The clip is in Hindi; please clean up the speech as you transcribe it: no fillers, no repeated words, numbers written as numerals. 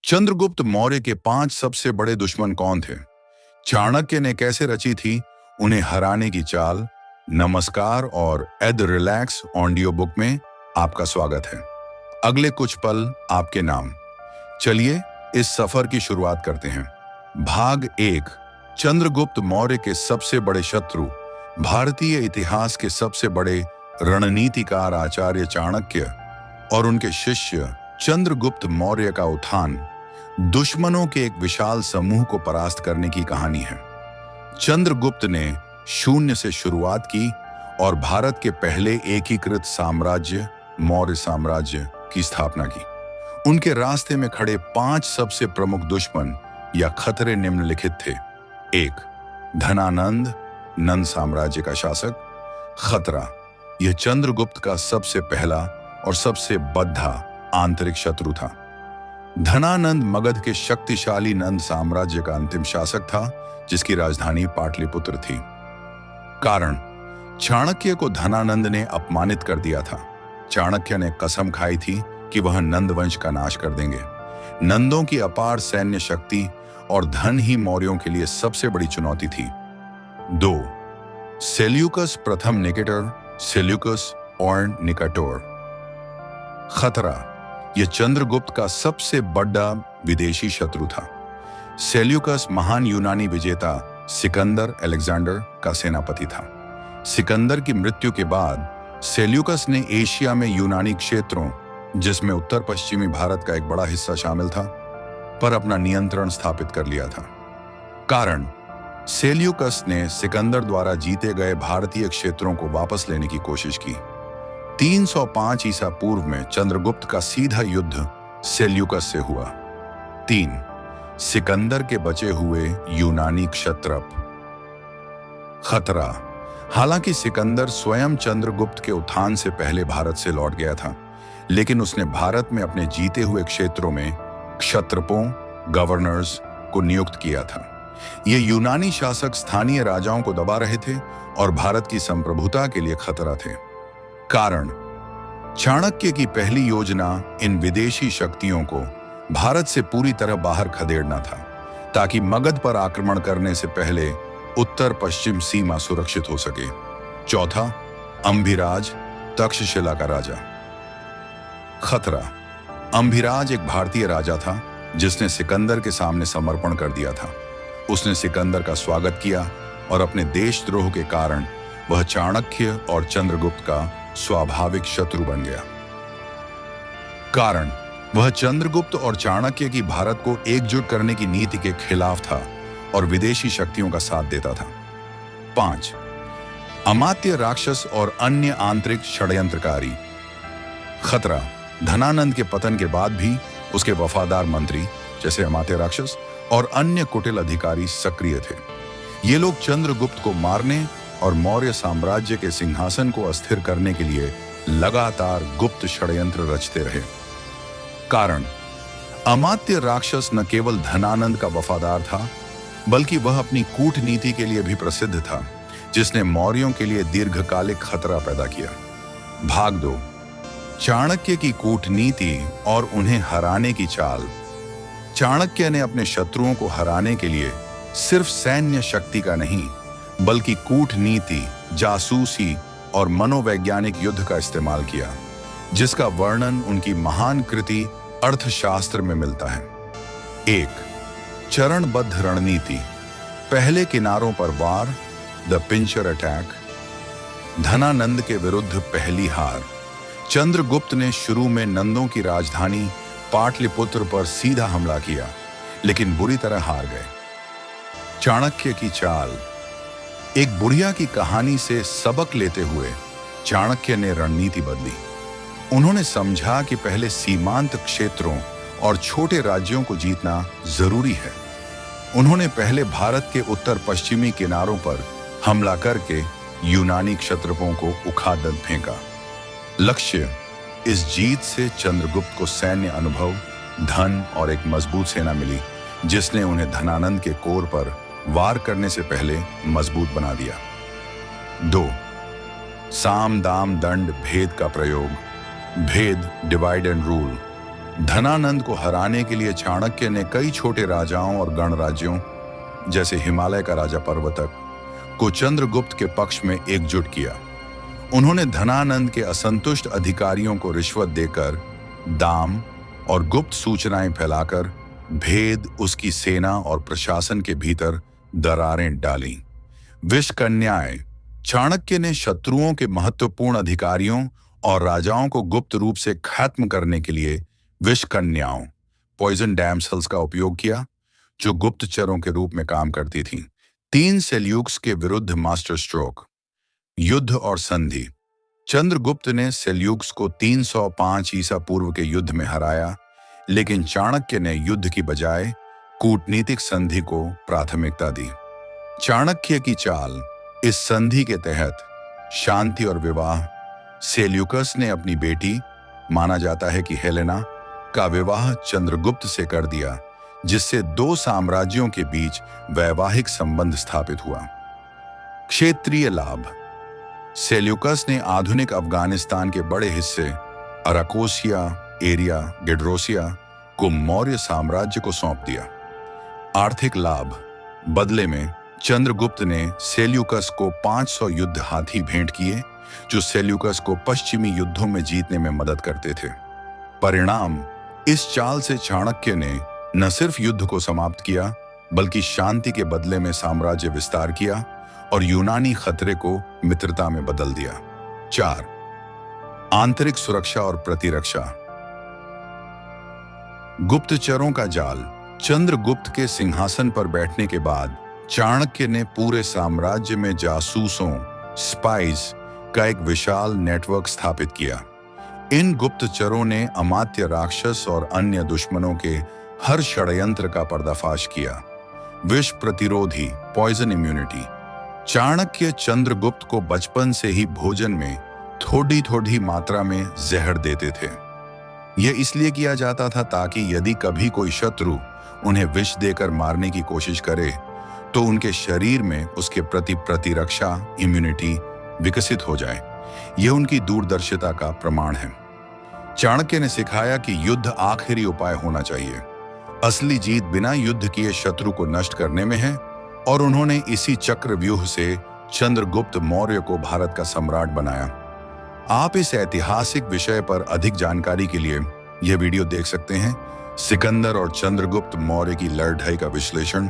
चंद्रगुप्त मौर्य के 5 सबसे बड़े दुश्मन कौन थे? चाणक्य ने कैसे रची थी उन्हें हराने की चाल? नमस्कार और एड रिलैक्स ऑडियो बुक में आपका स्वागत है। अगले कुछ पल आपके नाम। चलिए इस सफर की शुरुआत करते हैं। भाग 1। चंद्रगुप्त मौर्य के सबसे बड़े शत्रु। भारतीय इतिहास के सबसे बड़े रणनीतिकार आचार्य चाणक्य और उनके शिष्य चंद्रगुप्त मौर्य का उत्थान दुश्मनों के एक विशाल समूह को परास्त करने की कहानी है। चंद्रगुप्त ने शून्य से शुरुआत की और भारत के पहले एकीकृत साम्राज्य मौर्य साम्राज्य की स्थापना की। उनके रास्ते में खड़े 5 सबसे प्रमुख दुश्मन या खतरे निम्नलिखित थे। 1. धनानंद, नंद साम्राज्य का शासक। खतरा, यह चंद्रगुप्त का सबसे पहला और सबसे बद्धा आंतरिक शत्रु था। धनानंद मगध के शक्तिशाली नंद साम्राज्य का अंतिम शासक था, जिसकी राजधानी पाटलिपुत्र थी। कारण, चाणक्य को धनानंद ने अपमानित कर दिया था। चाणक्य ने कसम खाई थी कि वह नंद वंश का नाश कर देंगे। नंदों की अपार सैन्य शक्ति और धन ही मौर्यों के लिए सबसे बड़ी चुनौती थी। 2. सेल्यूकस प्रथम निकेटर, सेल्यूकस और निकाटोर। खतरा, यह चंद्रगुप्त का सबसे बड़ा विदेशी शत्रु था। सेल्यूकस महान यूनानी विजेता सिकंदर अलेक्जेंडर का सेनापति था। सिकंदर की मृत्यु के बाद सेल्यूकस ने एशिया में यूनानी क्षेत्रों, जिसमें उत्तर पश्चिमी भारत का एक बड़ा हिस्सा शामिल था, पर अपना नियंत्रण स्थापित कर लिया था। कारण, सेल्यूकस ने सिकंदर द्वारा जीते गए भारतीय क्षेत्रों को वापस लेने की कोशिश की। 305 ईसा पूर्व में चंद्रगुप्त का सीधा युद्ध सेल्यूकस से हुआ। 3. सिकंदर के बचे हुए यूनानी क्षत्रप। खतरा, हालांकि सिकंदर स्वयं चंद्रगुप्त के उत्थान से पहले भारत से लौट गया था, लेकिन उसने भारत में अपने जीते हुए क्षेत्रों में क्षत्रपों, गवर्नर्स को नियुक्त किया था। ये यूनानी शासक स्थानीय राजाओं को दबा रहे थे और भारत की संप्रभुता के लिए खतरा थे। कारण, चाणक्य की पहली योजना इन विदेशी शक्तियों को भारत से पूरी तरह बाहर खदेड़ना था, ताकि मगध पर आक्रमण करने से पहले उत्तर पश्चिम सीमा सुरक्षित हो सके। 4. अंभिराज, तक्षशिला का राजा। खतरा, अंभिराज एक भारतीय राजा था जिसने सिकंदर के सामने समर्पण कर दिया था। उसने सिकंदर का स्वागत किया और अपने देशद्रोह के कारण वह चाणक्य और चंद्रगुप्त का स्वाभाविक शत्रु बन गया। कारण, वह चंद्रगुप्त और चाणक्य की भारत को एकजुट करने की नीति के खिलाफ था और विदेशी शक्तियों का साथ देता था। 5. अमात्य राक्षस और अन्य आंतरिक षड्यंत्रकारी। खतरा, धनानंद के पतन के बाद भी उसके वफादार मंत्री जैसे अमात्य राक्षस और अन्य कुटिल अधिकारी सक्रिय थे। ये लोग चंद्रगुप्त को मारने और मौर्य साम्राज्य के सिंहासन को अस्थिर करने के लिए लगातार गुप्त षड्यंत्र रचते रहे। कारण, अमात्य राक्षस न केवल धनानंद का वफादार था, बल्कि वह अपनी कूटनीति के लिए भी प्रसिद्ध था, जिसने मौर्यों के लिए दीर्घकालिक खतरा पैदा किया। भाग 2। चाणक्य की कूटनीति और उन्हें हराने की चाल। चाणक्य ने अपने शत्रुओं को हराने के लिए सिर्फ सैन्य शक्ति का नहीं, बल्कि कूटनीति, जासूसी और मनोवैज्ञानिक युद्ध का इस्तेमाल किया, जिसका वर्णन उनकी महान कृति अर्थशास्त्र में मिलता है। 1. चरणबद्ध रणनीति। पहले किनारों पर वार, द पिंचर अटैक। धनानंद के विरुद्ध पहली हार। चंद्रगुप्त ने शुरू में नंदों की राजधानी पाटलिपुत्र पर सीधा हमला किया, लेकिन बुरी तरह हार गए। चाणक्य की चाल। एक बुढ़िया की कहानी से सबक लेते हुए चाणक्य ने रणनीति बदली। उन्होंने समझा कि पहले सीमांत क्षेत्रों और छोटे राज्यों को जीतना जरूरी है। उन्होंने पहले भारत के उत्तर पश्चिमी किनारों पर हमला करके यूनानी क्षत्रपों को उखाड़ फेंका। लक्ष्य, इस जीत से चंद्रगुप्त को सैन्य अनुभव, धन और एक मजबूत सेना मिली, जिसने उन्हें धनानंद के कोर पर वार करने से पहले मजबूत बना दिया। 2. साम दाम दंड भेद का प्रयोग। भेद, डिवाइड एंड रूल। धनानंद को हराने के लिए चाणक्य ने कई छोटे राजाओं और गणराज्यों जैसे हिमालय का राजा पर्वतक को चंद्रगुप्त के पक्ष में एकजुट किया। उन्होंने धनानंद के असंतुष्ट अधिकारियों को रिश्वत देकर, दाम और गुप्त सूचनाएं फैलाकर भेद उसकी सेना और प्रशासन के भीतर दरारें डालीं। विषकन्याएं। चाणक्य ने शत्रुओं के महत्वपूर्ण अधिकारियों और राजाओं को गुप्त रूप से खत्म करने के लिए विषकन्याओं पॉइजन डैमसेल्स का उपयोग किया, जो गुप्तचरों के रूप में काम करती थीं। 3 सेल्यूक्स के विरुद्ध मास्टर स्ट्रोक। युद्ध और संधि। चंद्रगुप्त ने सेल्यूक्स को 305 ईसा पूर्व के युद्ध में हराया, लेकिन चाणक्य ने युद्ध की बजाय कूटनीतिक संधि को प्राथमिकता दी। चाणक्य की चाल। इस संधि के तहत शांति और विवाह। सेल्यूकस ने अपनी बेटी, माना जाता है कि हेलेना, का विवाह चंद्रगुप्त से कर दिया, जिससे 2 साम्राज्यों के बीच वैवाहिक संबंध स्थापित हुआ। क्षेत्रीय लाभ। सेल्यूकस ने आधुनिक अफगानिस्तान के बड़े हिस्से अराकोसिया, एरिया, गेड्रोसिया को मौर्य साम्राज्य को सौंप दिया। आर्थिक लाभ। बदले में चंद्रगुप्त ने सेल्यूकस को 500 युद्ध हाथी भेंट किए, जो सेल्यूकस को पश्चिमी युद्धों में जीतने में मदद करते थे। परिणाम। इस चाल से चाणक्य ने न सिर्फ युद्ध को समाप्त किया, बल्कि शांति के बदले में साम्राज्य विस्तार किया और यूनानी खतरे को मित्रता में बदल दिया। 4. आंतरिक सुरक्षा और प्रतिरक्षा। गुप्तचरों का जाल। चंद्रगुप्त के सिंहासन पर बैठने के बाद चाणक्य ने पूरे साम्राज्य में जासूसों, स्पाइज का एक विशाल नेटवर्क स्थापित किया। इन गुप्तचरों ने अमात्य राक्षस और अन्य दुश्मनों के हर षड्यंत्र का पर्दाफाश किया। विष प्रतिरोधी, पॉइजन इम्यूनिटी। चाणक्य चंद्रगुप्त को बचपन से ही भोजन में थोड़ी थोड़ी मात्रा में जहर देते थे। यह इसलिए किया जाता था ताकि यदि कभी कोई शत्रु उन्हें विष देकर मारने की कोशिश करे, तो उनके शरीर में उसके प्रति प्रतिरक्षा, इम्यूनिटी विकसित हो जाए। यह उनकी दूरदर्शिता का प्रमाण है। चाणक्य ने सिखाया कि युद्ध आखिरी उपाय होना चाहिए। असली जीत बिना युद्ध किए शत्रु को नष्ट करने में है, और उन्होंने इसी चक्रव्यूह से चंद्रगुप्त मौर्य को भारत का सम्राट बनाया। आप इस ऐतिहासिक विषय पर अधिक जानकारी के लिए यह वीडियो देख सकते हैं। सिकंदर और चंद्रगुप्त मौर्य की लड़ाई का विश्लेषण।